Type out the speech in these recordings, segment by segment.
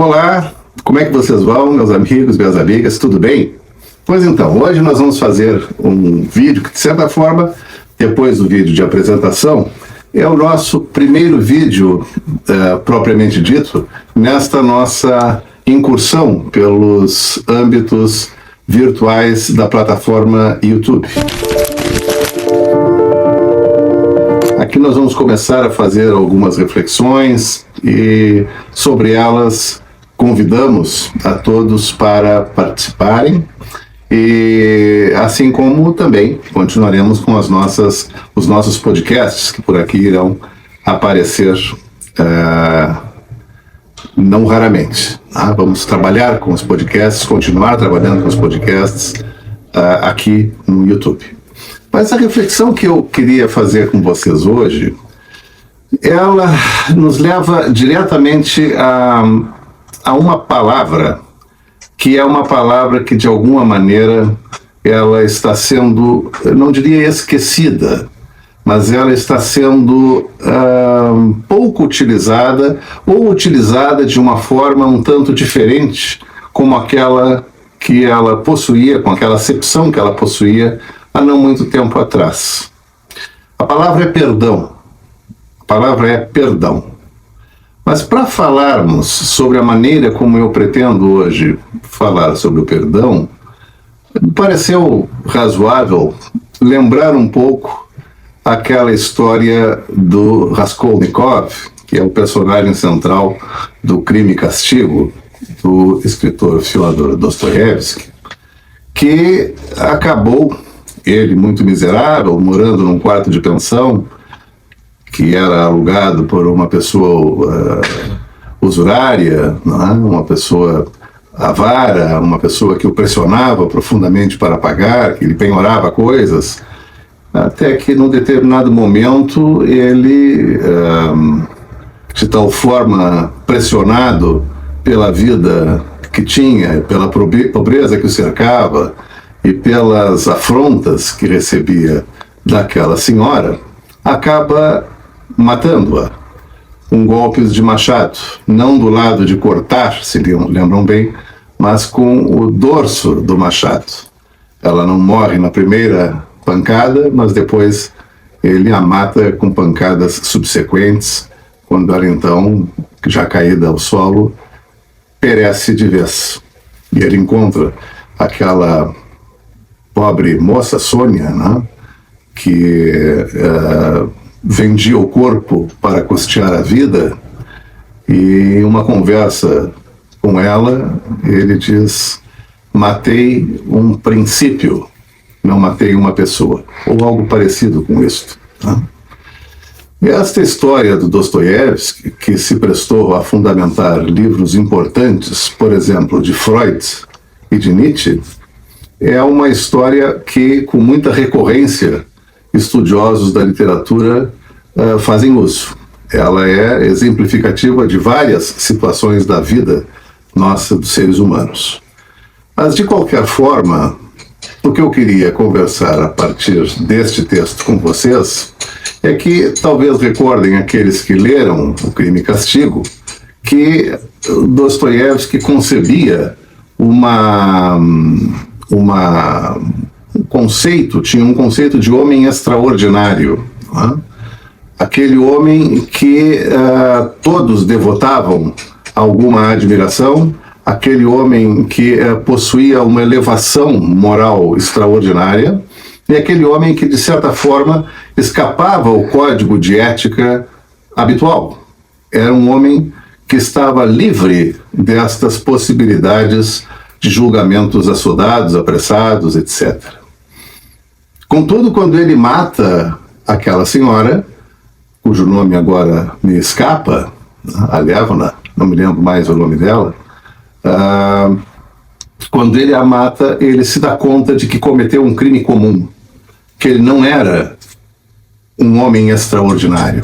Olá, como é que vocês vão, meus amigos, minhas amigas, tudo bem? Pois então, hoje nós vamos fazer um vídeo que, de certa forma, depois do vídeo de apresentação, é o nosso primeiro vídeo, propriamente dito, nesta nossa incursão pelos âmbitos virtuais da plataforma YouTube. Aqui nós vamos começar a fazer algumas reflexões e sobre elas convidamos a todos para participarem e assim como também continuaremos com os nossos podcasts que por aqui irão aparecer não raramente. Vamos trabalhar com os podcasts, continuar trabalhando com os podcasts aqui no YouTube. Mas a reflexão que eu queria fazer com vocês hoje, ela nos leva diretamente a uma palavra, que é uma palavra que de alguma maneira ela está sendo, eu não diria esquecida, mas ela está sendo pouco utilizada ou utilizada de uma forma um tanto diferente como aquela que ela possuía, com aquela acepção que ela possuía há não muito tempo atrás. A palavra é perdão. A palavra é perdão. Mas para falarmos sobre a maneira como eu pretendo hoje falar sobre o perdão, me pareceu razoável lembrar um pouco aquela história do Raskolnikov, que é o personagem central do Crime e Castigo, do escritor Fyodor Dostoiévski, que acabou, ele muito miserável, morando num quarto de pensão, que era alugado por uma pessoa usurária, uma pessoa avara, uma pessoa que o pressionava profundamente para pagar, que lhe penhorava coisas, até que num determinado momento ele, de tal forma pressionado pela vida que tinha, pela pobreza que o cercava e pelas afrontas que recebia daquela senhora, acaba matando-a com golpes de machado, não do lado de cortar, se lembram bem, mas com o dorso do machado. Ela não morre na primeira pancada, mas depois ele a mata com pancadas subsequentes, quando ela então, já caída ao solo, perece de vez. E ele encontra aquela pobre moça, Sônia, que vendia o corpo para custear a vida, e em uma conversa com ela, ele diz: matei um princípio, não matei uma pessoa, ou algo parecido com isso. E esta história do Dostoiévski, que se prestou a fundamentar livros importantes, por exemplo, de Freud e de Nietzsche, é uma história que, com muita recorrência, estudiosos da literatura fazem uso. Ela é exemplificativa de várias situações da vida nossa, dos seres humanos. Mas, de qualquer forma, o que eu queria conversar a partir deste texto com vocês é que talvez recordem aqueles que leram O Crime e Castigo, que Dostoiévski concebia tinha um conceito de homem extraordinário, aquele homem que todos devotavam alguma admiração, aquele homem que possuía uma elevação moral extraordinária, e aquele homem que, de certa forma, escapava ao código de ética habitual. Era um homem que estava livre destas possibilidades de julgamentos assodados, apressados, etc. Contudo, quando ele mata aquela senhora, cujo nome agora me escapa, a Levna, não me lembro mais o nome dela, quando ele a mata, ele se dá conta de que cometeu um crime comum, que ele não era um homem extraordinário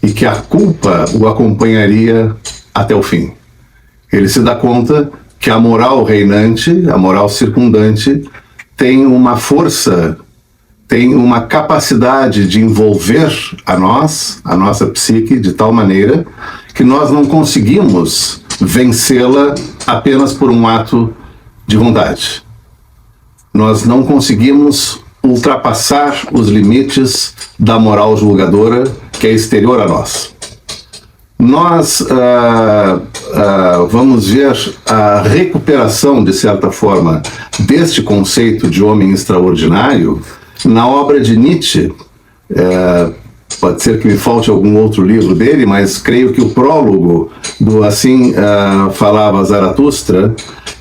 e que a culpa o acompanharia até o fim. Ele se dá conta que a moral reinante, a moral circundante, tem uma força, tem uma capacidade de envolver a nossa psique de tal maneira que nós não conseguimos vencê-la apenas por um ato de vontade. Nós não conseguimos ultrapassar os limites da moral julgadora que é exterior a nós. Nós vamos ver a recuperação, de certa forma, deste conceito de homem extraordinário na obra de Nietzsche. Pode ser que me falte algum outro livro dele, mas creio que o prólogo do Assim Falava Zaratustra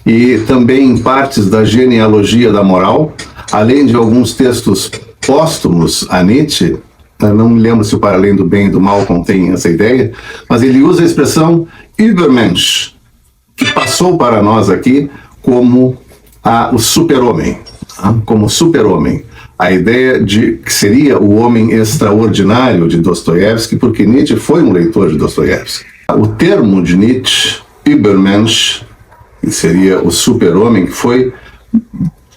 e também em partes da Genealogia da Moral, além de alguns textos póstumos a Nietzsche. Não me lembro se o Para Além do Bem e do Mal contém essa ideia, mas ele usa a expressão Übermensch, que passou para nós aqui como o super-homem, como super-homem. A ideia de que seria o homem extraordinário de Dostoiévski, porque Nietzsche foi um leitor de Dostoiévski. O termo de Nietzsche, Übermensch, que seria o super-homem, que foi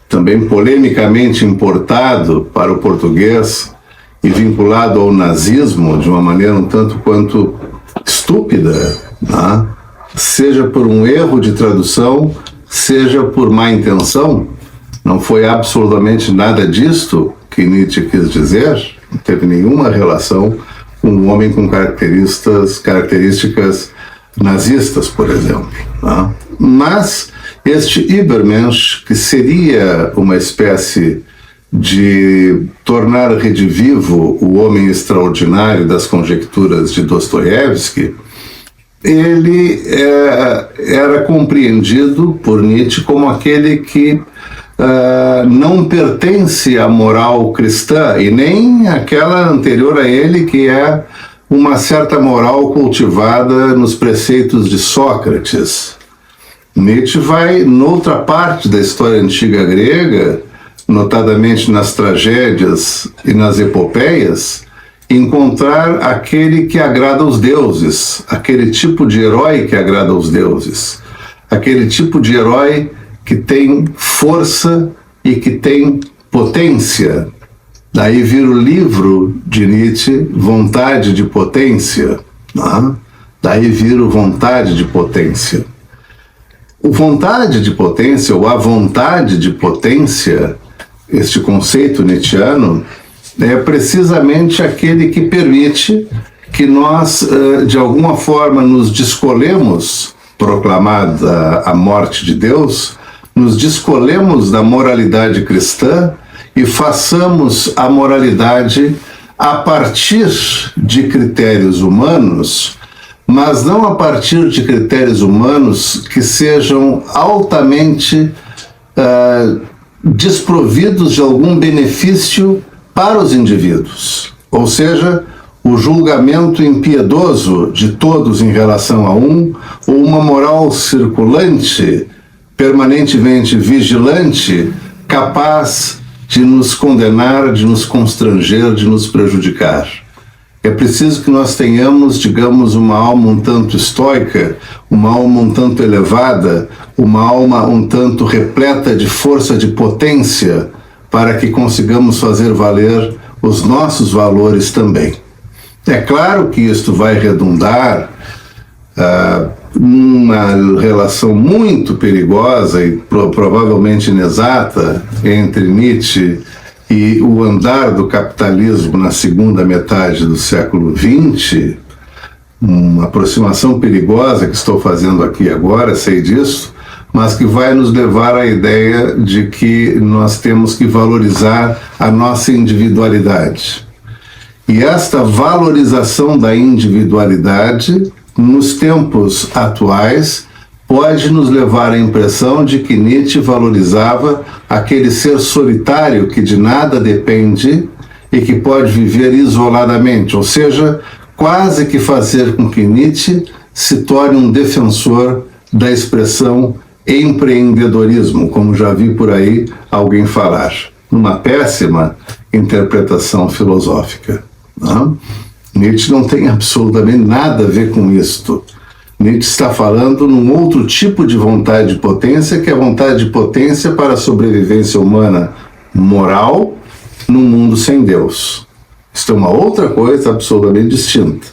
também polemicamente importado para o português e vinculado ao nazismo de uma maneira um tanto quanto estúpida, né? Seja por um erro de tradução, seja por má intenção. Não foi absolutamente nada disto que Nietzsche quis dizer, não teve nenhuma relação com um homem com características nazistas, por exemplo, né? Mas este Übermensch, que seria uma espécie de tornar redivivo o homem extraordinário das conjecturas de Dostoiévski, ele era compreendido por Nietzsche como aquele que não pertence à moral cristã e nem àquela anterior a ele, que é uma certa moral cultivada nos preceitos de Sócrates. Nietzsche vai noutra parte da história antiga grega, notadamente nas tragédias e nas epopeias, encontrar aquele que agrada aos deuses, aquele tipo de herói que agrada aos deuses, aquele tipo de herói que tem força e que tem potência. Daí vira o livro de Nietzsche, Vontade de Potência. Né? Daí vira o Vontade de Potência. O vontade de potência, ou a vontade de potência, este conceito nietzschiano, é precisamente aquele que permite que nós, de alguma forma, nos descolemos, proclamada a morte de Deus, nos descolemos da moralidade cristã e façamos a moralidade a partir de critérios humanos, mas não a partir de critérios humanos que sejam altamente desprovidos de algum benefício para os indivíduos. Ou seja, o julgamento impiedoso de todos em relação a um, ou uma moral circulante, permanentemente vigilante, capaz de nos condenar, de nos constranger, de nos prejudicar. É preciso que nós tenhamos, digamos, uma alma um tanto estoica, uma alma um tanto elevada, uma alma um tanto repleta de força, de potência, para que consigamos fazer valer os nossos valores também. É claro que isto vai redundar numa relação muito perigosa e provavelmente inexata entre Nietzsche e o andar do capitalismo na segunda metade do século XX, uma aproximação perigosa que estou fazendo aqui agora, sei disso, mas que vai nos levar à ideia de que nós temos que valorizar a nossa individualidade. E esta valorização da individualidade, nos tempos atuais, pode nos levar à impressão de que Nietzsche valorizava aquele ser solitário que de nada depende e que pode viver isoladamente, ou seja, quase que fazer com que Nietzsche se torne um defensor da expressão empreendedorismo, como já vi por aí alguém falar, uma péssima interpretação filosófica. Não? Nietzsche não tem absolutamente nada a ver com isto. Nietzsche está falando num outro tipo de vontade de potência, que é a vontade de potência para a sobrevivência humana moral num mundo sem Deus. Isto é uma outra coisa absolutamente distinta.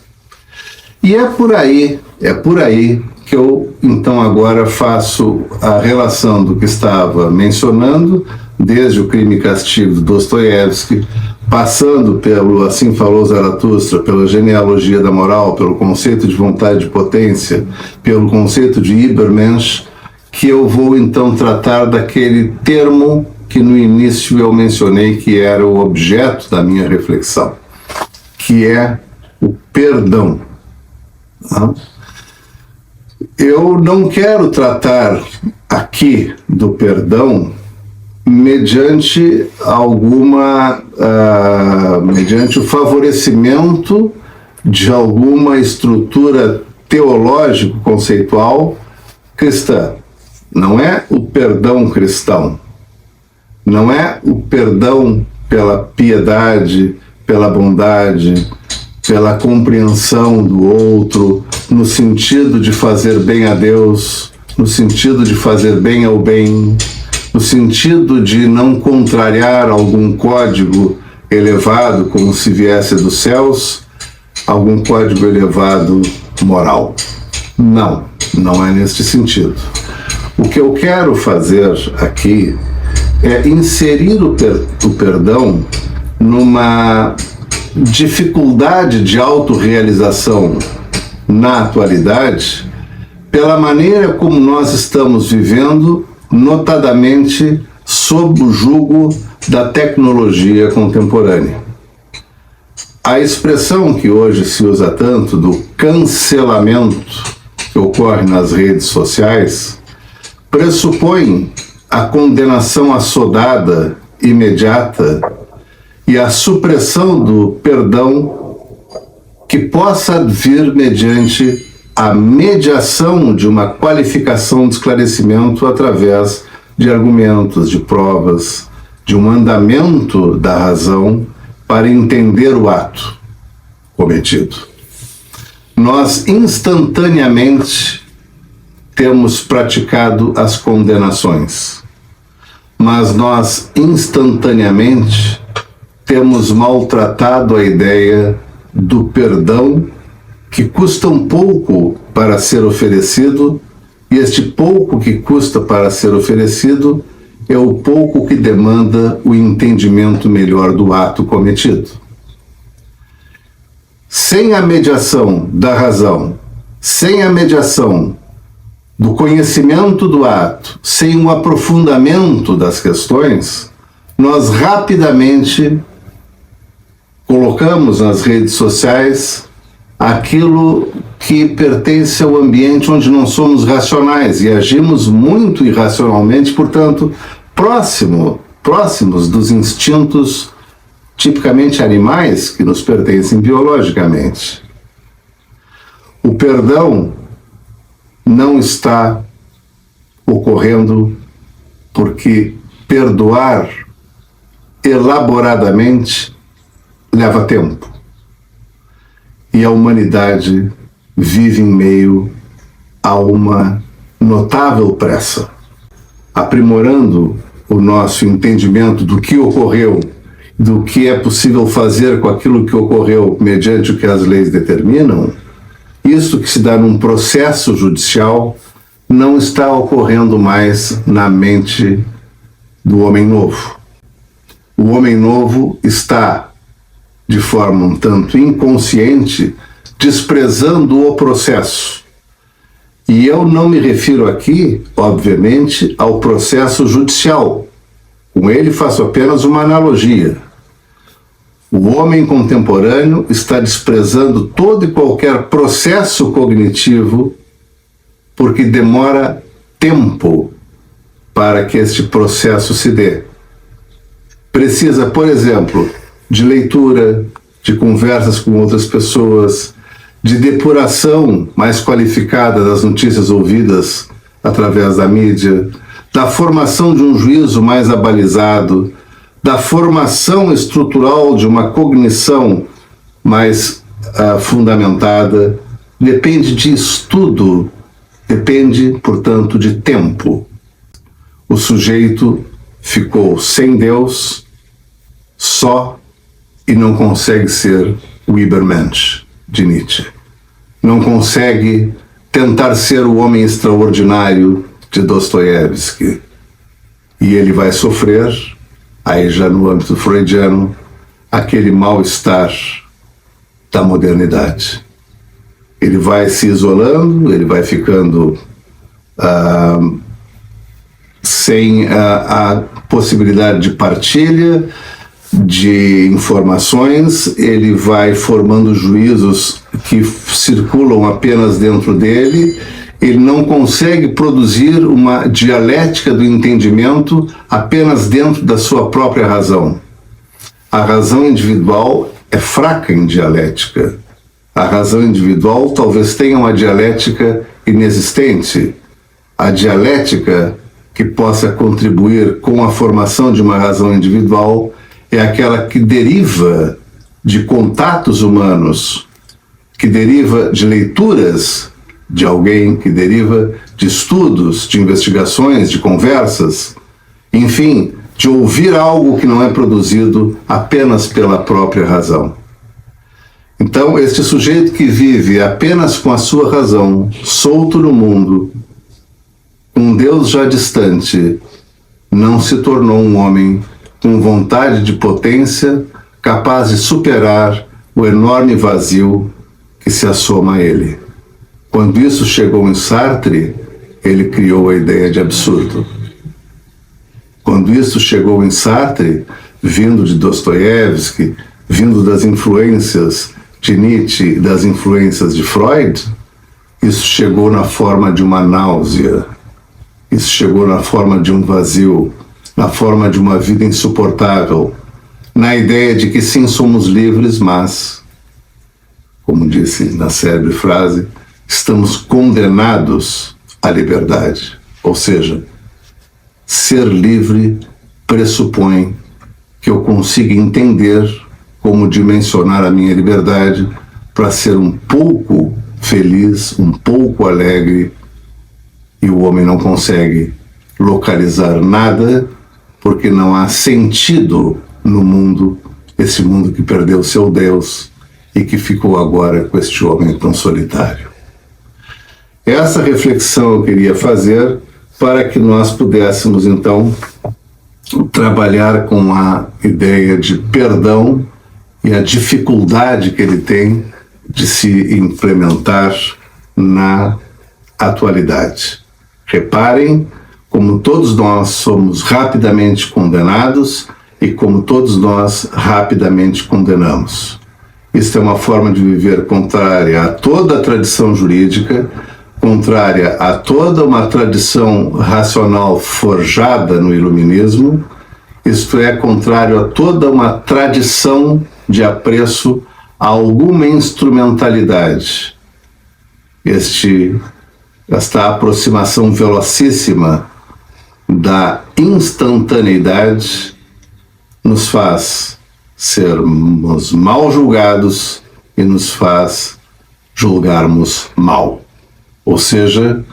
E é por aí que eu, então, agora faço a relação do que estava mencionando, desde o Crime e Castigo de Dostoiévski, passando pelo Assim Falou Zaratustra, pela genealogia da moral, pelo conceito de vontade de potência, pelo conceito de Übermensch, que eu vou, então, tratar daquele termo que no início eu mencionei que era o objeto da minha reflexão, que é o perdão. Eu não quero tratar aqui do perdão mediante mediante o favorecimento de alguma estrutura teológico-conceitual cristã. Não é o perdão cristão, não é o perdão pela piedade, pela bondade, pela compreensão do outro, no sentido de fazer bem a Deus, no sentido de fazer bem ao bem, no sentido de não contrariar algum código elevado, como se viesse dos céus, algum código elevado moral. Não, não é neste sentido. O que eu quero fazer aqui é inserir o perdão numa dificuldade de autorrealização na atualidade, pela maneira como nós estamos vivendo, notadamente sob o jugo da tecnologia contemporânea. A expressão que hoje se usa tanto do cancelamento que ocorre nas redes sociais pressupõe a condenação assodada, imediata, e a supressão do perdão que possa vir mediante a mediação de uma qualificação de esclarecimento através de argumentos, de provas, de um andamento da razão para entender o ato cometido. Nós instantaneamente temos praticado as condenações, mas nós instantaneamente temos maltratado a ideia do perdão, que custa um pouco para ser oferecido, e este pouco que custa para ser oferecido é o pouco que demanda o entendimento melhor do ato cometido. Sem a mediação da razão, sem a mediação do conhecimento do ato, sem um aprofundamento das questões, nós rapidamente colocamos nas redes sociais aquilo que pertence ao ambiente onde não somos racionais e agimos muito irracionalmente, portanto, próximos dos instintos tipicamente animais que nos pertencem biologicamente. O perdão não está ocorrendo porque perdoar elaboradamente leva tempo. E a humanidade vive em meio a uma notável pressa, aprimorando o nosso entendimento do que ocorreu, do que é possível fazer com aquilo que ocorreu mediante o que as leis determinam. Isso que se dá num processo judicial não está ocorrendo mais na mente do homem novo. O homem novo está, de forma um tanto inconsciente, desprezando o processo. E eu não me refiro aqui, obviamente, ao processo judicial. Com ele faço apenas uma analogia. O homem contemporâneo está desprezando todo e qualquer processo cognitivo porque demora tempo para que este processo se dê. Precisa, por exemplo, de leitura, de conversas com outras pessoas, de depuração mais qualificada das notícias ouvidas através da mídia, da formação de um juízo mais abalizado, da formação estrutural de uma cognição mais fundamentada. Depende de estudo, depende, portanto, de tempo. O sujeito ficou sem Deus, só, e não consegue ser o Übermensch de Nietzsche. Não consegue tentar ser o homem extraordinário de Dostoiévski. E ele vai sofrer, aí já no âmbito freudiano, aquele mal-estar da modernidade. Ele vai se isolando, ele vai ficando sem a possibilidade de partilha de informações, ele vai formando juízos que circulam apenas dentro dele, ele não consegue produzir uma dialética do entendimento apenas dentro da sua própria razão. A razão individual é fraca em dialética. A razão individual talvez tenha uma dialética inexistente. A dialética que possa contribuir com a formação de uma razão individual é aquela que deriva de contatos humanos, que deriva de leituras de alguém, que deriva de estudos, de investigações, de conversas, enfim, de ouvir algo que não é produzido apenas pela própria razão. Então, este sujeito que vive apenas com a sua razão, solto no mundo, um Deus já distante, não se tornou um homem com vontade de potência, capaz de superar o enorme vazio que se assoma a ele. Quando isso chegou em Sartre, ele criou a ideia de absurdo. Quando isso chegou em Sartre, vindo de Dostoiévski, vindo das influências de Nietzsche e das influências de Freud, isso chegou na forma de uma náusea, isso chegou na forma de um vazio, na forma de uma vida insuportável, na ideia de que sim, somos livres, mas, como disse na célebre frase, estamos condenados à liberdade. Ou seja, ser livre pressupõe que eu consiga entender como dimensionar a minha liberdade para ser um pouco feliz, um pouco alegre, e o homem não consegue localizar nada porque não há sentido no mundo, esse mundo que perdeu seu Deus e que ficou agora com este homem tão solitário. Essa reflexão eu queria fazer para que nós pudéssemos, então, trabalhar com a ideia de perdão e a dificuldade que ele tem de se implementar na atualidade. Reparem como todos nós somos rapidamente condenados e como todos nós rapidamente condenamos. Isso é uma forma de viver contrária a toda a tradição jurídica, contrária a toda uma tradição racional forjada no iluminismo, isto é, contrário a toda uma tradição de apreço a alguma instrumentalidade. Esta aproximação velocíssima da instantaneidade nos faz sermos mal julgados e nos faz julgarmos mal. Ou seja,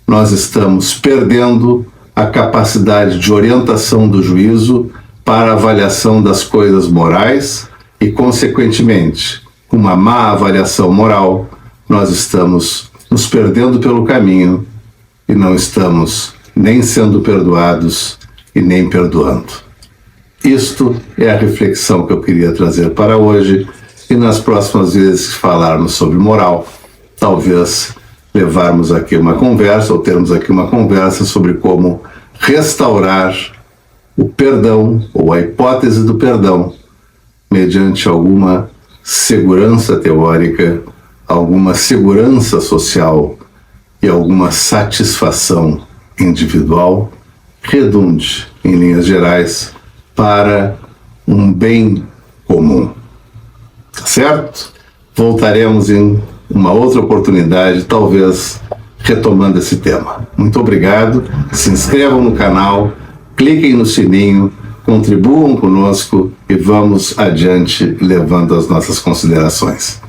nós estamos perdendo a capacidade de orientação do juízo para a avaliação das coisas morais e, consequentemente, com uma má avaliação moral, nós estamos nos perdendo pelo caminho e não estamos nem sendo perdoados e nem perdoando. Isto é a reflexão que eu queria trazer para hoje, e nas próximas vezes que falarmos sobre moral, talvez levarmos aqui uma conversa, ou termos aqui uma conversa sobre como restaurar o perdão, ou a hipótese do perdão, mediante alguma segurança teórica, alguma segurança social e alguma satisfação individual, redunde, em linhas gerais, para um bem comum. Tá certo? Voltaremos em uma outra oportunidade, talvez retomando esse tema. Muito obrigado, se inscrevam no canal, cliquem no sininho, contribuam conosco e vamos adiante levando as nossas considerações.